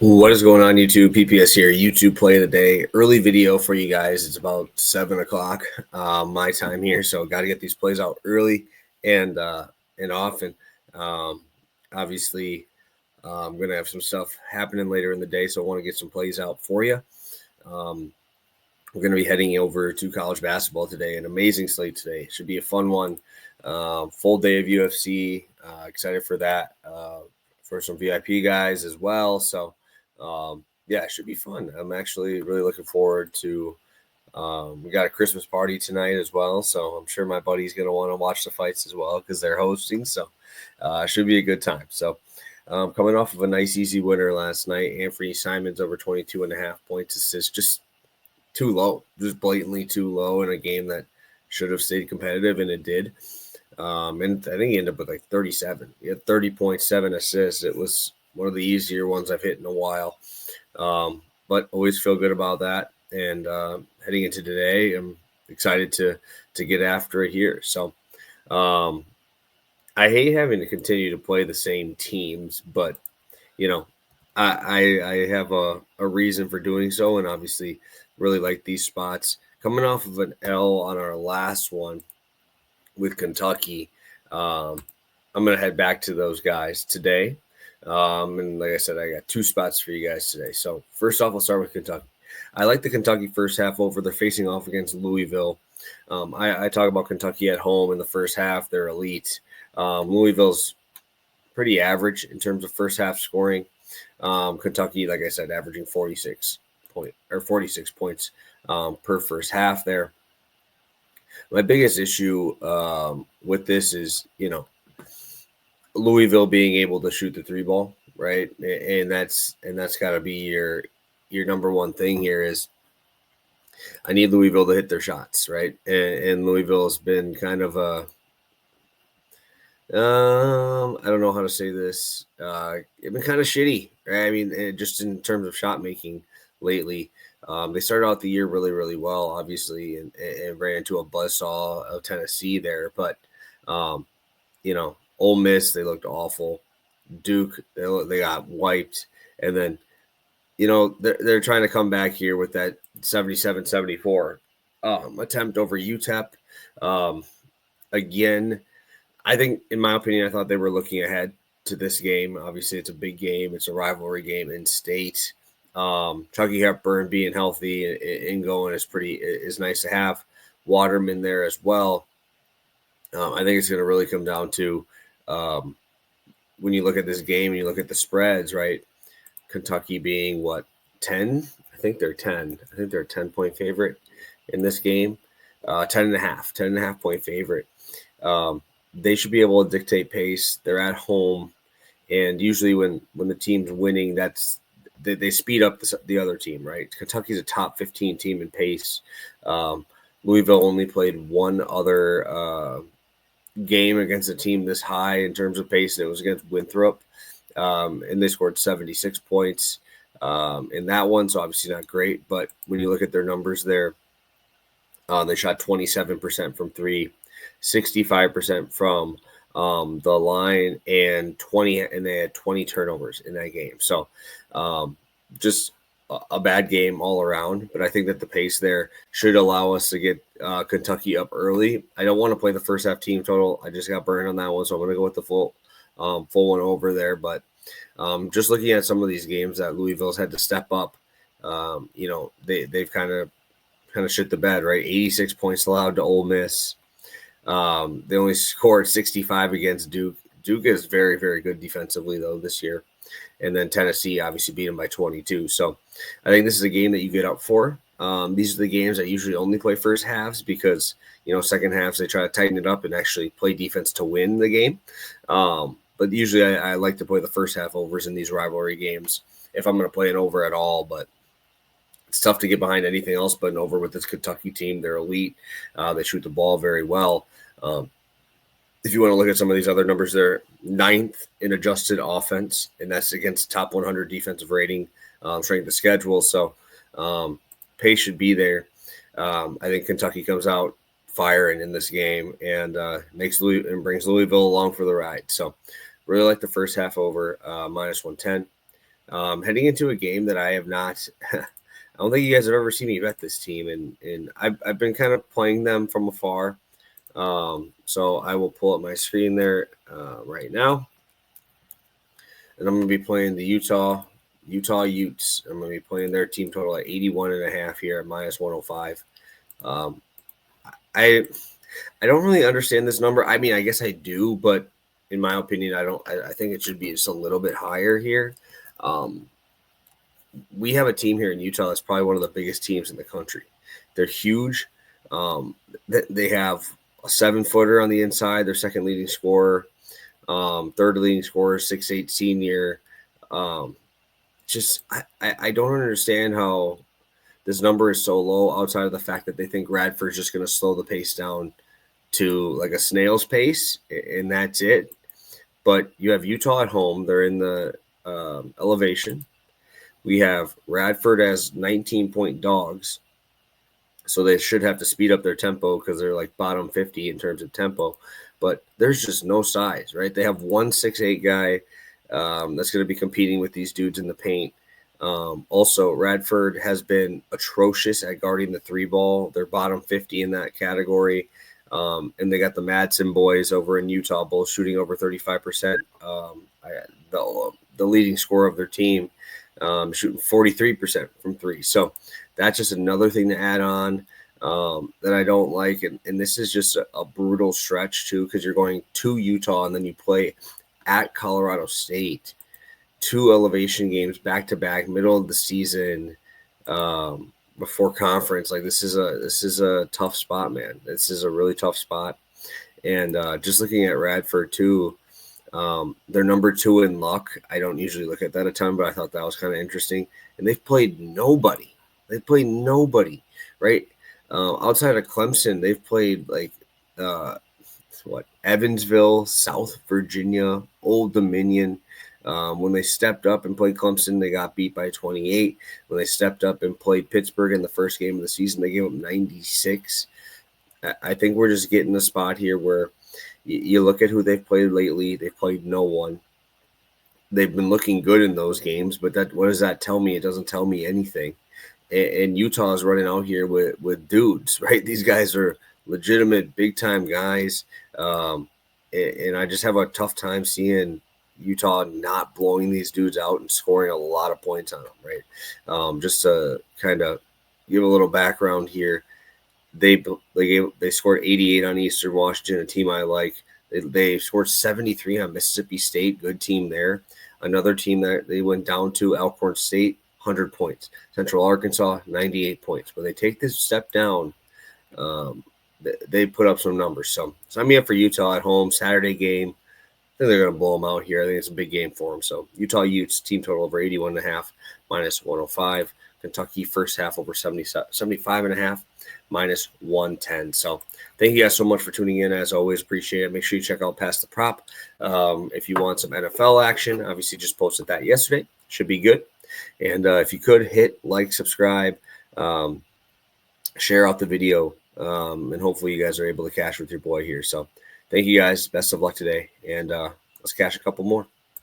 What is going on, YouTube? PPS here. YouTube play of the day. Early video for you guys. It's about 7 o'clock my time here, so got to get these plays out early and often. Obviously, I'm gonna have some stuff happening later in the day, so I want to get some plays out for you. We're going to be heading over to college basketball today. An amazing slate today. Should be a fun one. Full day of UFC. Excited for that. For some VIP guys as well. So. Yeah, it should be fun. I'm actually really looking forward to. We got a Christmas party tonight as well, so I'm sure my buddy's going to want to watch the fights as well because they're hosting. So it should be a good time. So coming off of a nice, easy winner last night, Anthony Simons over 22.5 points assists, just too low, just blatantly too low in a game that should have stayed competitive, and it did. And I think he ended up with like 37. He had 30.7 assists. It was one of the easier ones I've hit in a while, but always feel good about that. And heading into today, I'm excited to get after it here. So I hate having to continue to play the same teams, but I have a reason for doing so, and obviously really like these spots. Coming off of an L on our last one with Kentucky, I'm going to head back to those guys today. And like I said, I got two spots for you guys today. So first off, I'll start with Kentucky. I like the Kentucky first half over. They're facing off against Louisville. I talk about Kentucky at home in the first half. They're elite. Louisville's pretty average in terms of first half scoring. Kentucky, like I said, averaging 46 points per first half there. My biggest issue with this is, Louisville being able to shoot the three ball, right? And that's got to be your number one thing here is I need Louisville to hit their shots, right? And Louisville has been kind of a I don't know how to say this. It's been kind of shitty, right? I mean, just in terms of shot making lately. They started out the year really, really well, obviously, and ran into a buzzsaw of Tennessee there. But, Ole Miss, they looked awful. Duke, they got wiped. And then, they're trying to come back here with that 77-74 attempt over UTEP. Again, I think, in my opinion, I thought they were looking ahead to this game. Obviously, it's a big game. It's a rivalry game in state. Chucky Hepburn being healthy and going is nice to have. Waterman there as well. I think it's going to really come down to when you look at this game and you look at the spreads, right? Kentucky being 10? I think they're 10. I think they're a 10-point favorite in this game. 10.5 point favorite. They should be able to dictate pace. They're at home, and usually when the team's winning, they speed up the other team, right? Kentucky's a top 15 team in pace. Louisville only played one other game against a team this high in terms of pace, and it was against Winthrop, and they scored 76 points in that one, so obviously not great. But when you look at their numbers there, they shot 27% from three, 65% from the line, and they had 20 turnovers in that game. So just a bad game all around. But I think that the pace there should allow us to get Kentucky up early. I don't want to play the first half team total. I just got burned on that one, so I'm going to go with the full one over there. But just looking at some of these games that Louisville's had to step up, they've kind of shit the bed, right? 86 points allowed to Ole Miss. They only scored 65 against Duke. Duke is very, very good defensively, though, this year. And then Tennessee obviously beat them by 22. So I think this is a game that you get up for. These are the games that usually only play first halves because, second halves they try to tighten it up and actually play defense to win the game. But usually I like to play the first half overs in these rivalry games if I'm going to play an over at all. But it's tough to get behind anything else but an over with this Kentucky team. They're elite. They shoot the ball very well. If you want to look at some of these other numbers, they're 9th in adjusted offense, and that's against top 100 defensive rating, strength of schedule. So pace should be there. I think Kentucky comes out firing in this game and brings Louisville along for the ride. So really like the first half over, -110. Heading into a game that I have not, I don't think you guys have ever seen me bet this team, and I've been kind of playing them from afar. So I will pull up my screen there right now, and I'm going to be playing the Utah Utes. I'm going to be playing their team total at 81.5 here at minus 105. I don't really understand this number. I mean, I guess I do, but in my opinion, I don't. I think it should be just a little bit higher here. We have a team here in Utah that's probably one of the biggest teams in the country. They're huge. They have a 7-footer on the inside, their second leading scorer, third leading scorer, 6'8" senior. I don't understand how this number is so low outside of the fact that they think Radford's just going to slow the pace down to like a snail's pace, and that's it. But you have Utah at home. They're in the elevation. We have Radford as 19-point dogs. So they should have to speed up their tempo because they're like bottom 50 in terms of tempo. But there's just no size, right? They have 1 6'8" guy that's going to be competing with these dudes in the paint. Also, Radford has been atrocious at guarding the 3-ball. They're bottom 50 in that category. And they got the Madsen boys over in Utah, both shooting over 35%. The leading scorer of their team shooting 43% from 3. So that's just another thing to add on that I don't like. And this is just a brutal stretch, too, because you're going to Utah and then you play at Colorado State. 2 elevation games back-to-back, middle of the season, before conference. Like this is a tough spot, man. This is a really tough spot. And just looking at Radford too, they're number 2 in luck. I don't usually look at that a ton, but I thought that was kind of interesting. And they've played nobody. Right? Outside of Clemson, they've played like Evansville, South Virginia, Old Dominion. When they stepped up and played Clemson, they got beat by 28. When they stepped up and played Pittsburgh in the first game of the season, they gave up 96. I think we're just getting a spot here where you look at who they've played lately. They've played no one. They've been looking good in those games, but what does that tell me? It doesn't tell me anything. And Utah is running out here with dudes, right? These guys are legitimate big-time guys. And I just have a tough time seeing Utah not blowing these dudes out and scoring a lot of points on them, right? Just to kind of give a little background here, they scored 88 on Eastern Washington, a team I like. They scored 73 on Mississippi State, good team there. Another team that they went down to, Alcorn State, 100 points. Central Arkansas, 98 points. When they take this step down, they put up some numbers. So sign me up for Utah at home, Saturday game. I think they're going to blow them out here. I think it's a big game for them. So Utah Utes, team total over 81.5, minus 105. Kentucky first half over 75.5, minus 110. So thank you guys so much for tuning in. As always, appreciate it. Make sure you check out Pass the Prop. If you want some NFL action, obviously just posted that yesterday. Should be good. And if you could hit like, subscribe, share out the video, and hopefully you guys are able to cash with your boy here. So thank you guys. Best of luck today. And let's cash a couple more.